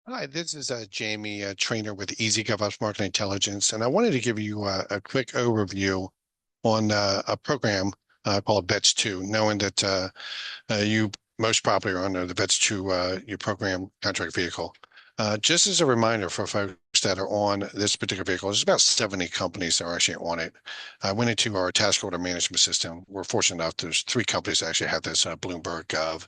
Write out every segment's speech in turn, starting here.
Hi, this is Jamie, a trainer with EZGovOpps Marketing Intelligence, and I wanted to give you a quick overview on a program called VETS2, knowing that you most probably are under the VETS2 your program contract vehicle. Just as a reminder for folks that are on this particular vehicle, there's about 70 companies that are actually on it. I went into our task order management system. We're fortunate enough, there's three companies that actually have this, Bloomberg Gov,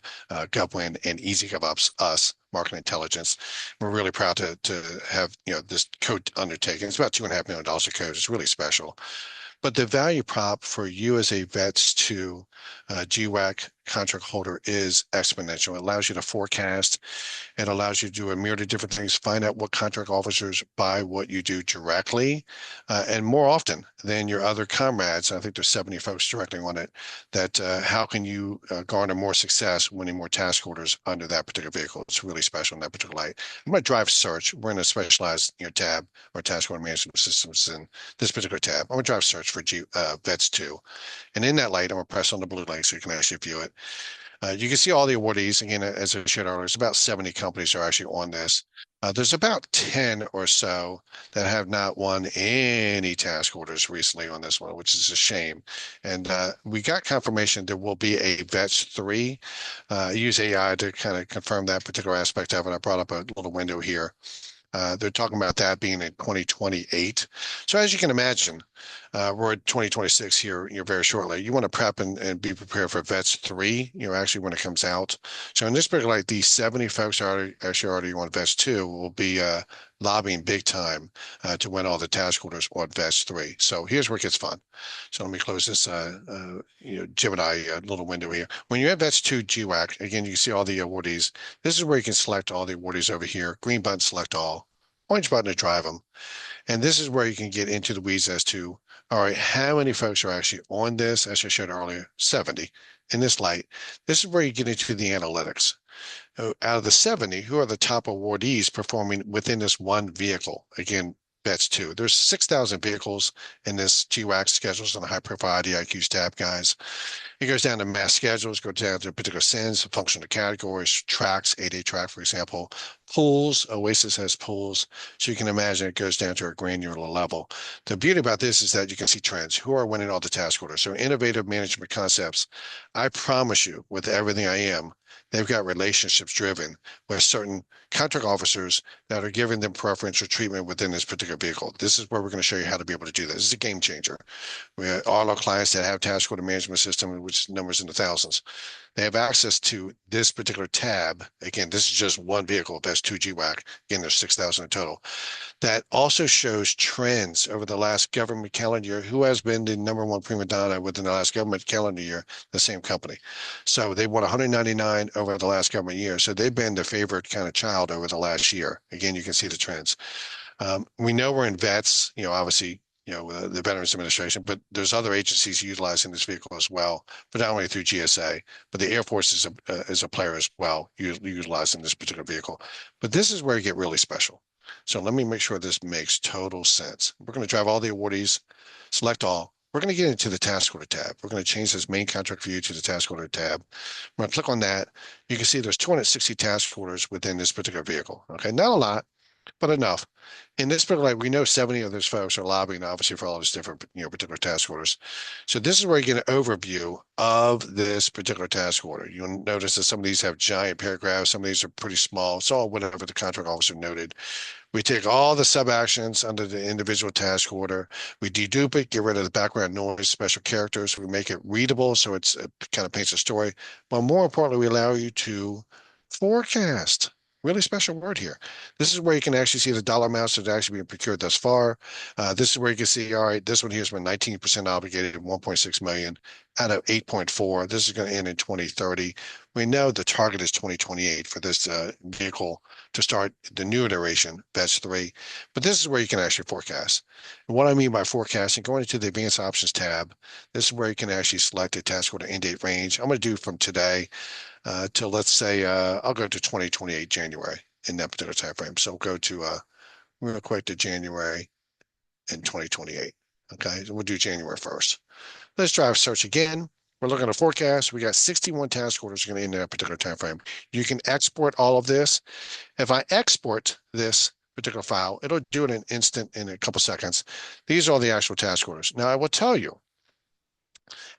GovWin, and EZGovOpps, us, Marketing Intelligence. We're really proud to have this code undertaken. It's about $2.5 million of code. It's really special. But the value prop for you as a VETS2 GWAC contract holder is exponential. It allows you to forecast. It allows you to do a myriad of different things, find out what contract officers buy what you do directly, and more often than your other comrades. I think there's 70 folks directly on it. That how can you garner more success winning more task orders under that particular vehicle? It's really special in that particular light. I'm going to drive search. We're in a specialized tab or task order management systems in this particular tab. I'm going to drive search for VETS 2. And in that light, I'm going to press on the blue link so you can actually view it. You can see all the awardees. Again, as I shared earlier, it's about 70 companies are actually on this. There's about 10 or so that have not won any task orders recently on this one, which is a shame. And we got confirmation there will be a VETS 3. Use AI to kind of confirm that particular aspect of it. I brought up a little window here. They're talking about that being in 2028. So as you can imagine, we're at 2026 here, very shortly. You want to prep and be prepared for VETS 3, actually when it comes out. So in this particular, like these 70 folks are already on VETS 2 will be lobbying big time to win all the task orders on VETS 3. So here's where it gets fun. So let me close this Gemini little window here. When you have VETS 2 GWAC, again, you can see all the awardees. This is where you can select all the awardees over here. Green button, select all. Orange button to drive them. And this is where you can get into the weeds as to, all right, how many folks are actually on this? As I showed earlier, 70 in this light. This is where you get into the analytics. Out of the 70, who are the top awardees performing within this one vehicle? Again, VETS 2. There's 6,000 vehicles in this GWAC schedules on the high profile IDIQs tab, guys. It goes down to mass schedules, goes down to particular sends, functional categories, tracks, 8A track, for example, pools. Oasis has pools. So you can imagine it goes down to a granular level. The beauty about this is that you can see trends. Who are winning all the task orders? So innovative management concepts. I promise you, with everything I am, they've got relationships driven with certain contract officers that are giving them preferential treatment within this particular vehicle. This is where we're going to show you how to be able to do this. This is a game changer. We have all our clients that have task order management system, which numbers in the thousands. They have access to this particular tab. Again, this is just one vehicle. That's 2 GWAC. Again, there's 6,000 in total. That also shows trends over the last government calendar year. Who has been the number one prima donna within the last government calendar year? The same company. So they won 199 over the last government year. So they've been the favorite kind of child over the last year. Again, you can see the trends. We know we're in VETS, obviously, the Veterans Administration, but there's other agencies utilizing this vehicle as well, but not only through GSA, but the Air Force is a player as well, utilizing this particular vehicle. But this is where you get really special. So let me make sure this makes total sense. We're going to drive all the awardees, select all. We're going to get into the task order tab. We're going to change this main contract view to the task order tab. I'm going to click on that. You can see there's 260 task orders within this particular vehicle. Okay, not a lot, but enough. In this particular, we know 70 of those folks are lobbying, obviously, for all these different, particular task orders. So this is where you get an overview of this particular task order. You'll notice that some of these have giant paragraphs, some of these are pretty small. It's all whatever the contract officer noted. We take all the sub actions under the individual task order. We dedupe it, get rid of the background noise, special characters. We make it readable so it kind of paints a story. But more importantly, we allow you to forecast. Really special word here. This is where you can actually see the dollar amounts that are actually being procured thus far. This is where you can see, all right, this one here has been 19% obligated, 1.6 million out of 8.4. This is going to end in 2030. We know the target is 2028 for this vehicle to start the new iteration, VETS 3. But this is where you can actually forecast. And what I mean by forecasting, going into the advanced options tab, this is where you can actually select a task order end date range. I'm going to do from today till, let's say, I'll go to 2028 January in that particular time frame. So we'll go to real quick to January in 2028. Okay, so we'll do January 1st. Let's drive search again. We're looking at a forecast. We got 61 task orders going to end in that particular time frame. You can export all of this. If I export this particular file, it'll do it in an instant, in a couple seconds. These are all the actual task orders. Now, I will tell you,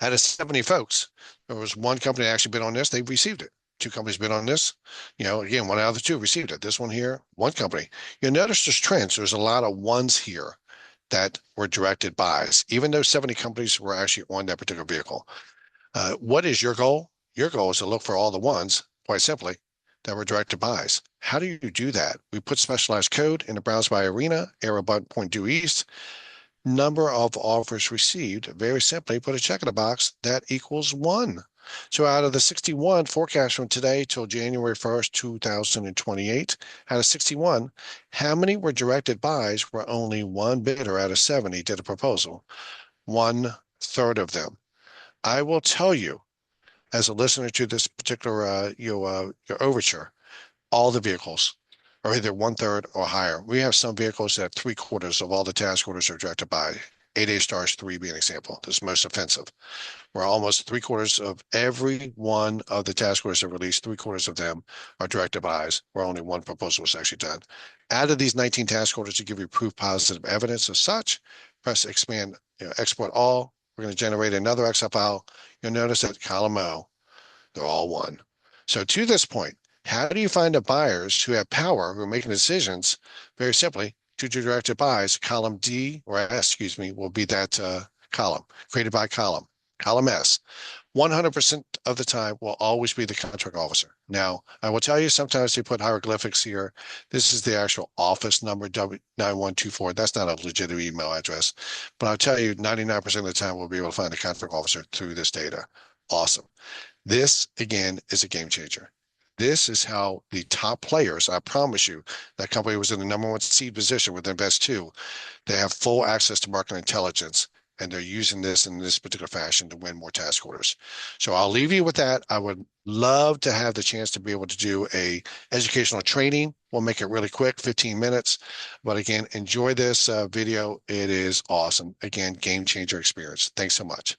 out of 70 folks, there was one company that actually bid on this. They received it. Two companies bid on this. Again, one out of the two received it. This one here, one company. You'll notice there's trends. There's a lot of ones here that were directed buys, even though 70 companies were actually on that particular vehicle. What is your goal? Your goal is to look for all the ones, quite simply, that were directed buys. How do you do that? We put specialized code in the browse by arena, arrow button point due east, number of offers received. Very simply, put a check in the box that equals 1. So out of the 61 forecast from today till January 1st, 2028, out of 61, how many were directed buys where only one bidder out of 70 did a proposal? 1/3 of them. I will tell you, as a listener to this particular your overture, all the vehicles are either 1/3 or higher. We have some vehicles that 3/4 of all the task orders are directed by. 8A stars 3 being an example. This is most offensive. Where almost 3/4 of every one of the task orders that are released, 3/4 of them are directed buys, where only one proposal was actually done. Out of these 19 task orders to give you proof positive evidence of such, press expand, export all. We're going to generate another Excel file. You'll notice that column O, they're all one. So to this point, how do you find the buyers who have power, who are making decisions? Very simply, to directed buys, column D or S, excuse me, will be that column created by column. Column S, 100% of the time will always be the contract officer. Now, I will tell you, sometimes they put hieroglyphics here. This is the actual office number, W9124. That's not a legitimate email address. But I'll tell you, 99% of the time, we'll be able to find the contract officer through this data. Awesome. This, again, is a game changer. This is how the top players, I promise you, that company was in the #1 seed position with VETS2. They have full access to market intelligence, and they're using this in this particular fashion to win more task orders. So I'll leave you with that. I would love to have the chance to be able to do a educational training. We'll make it really quick, 15 minutes. But again, enjoy this video. It is awesome. Again, game changer experience. Thanks so much.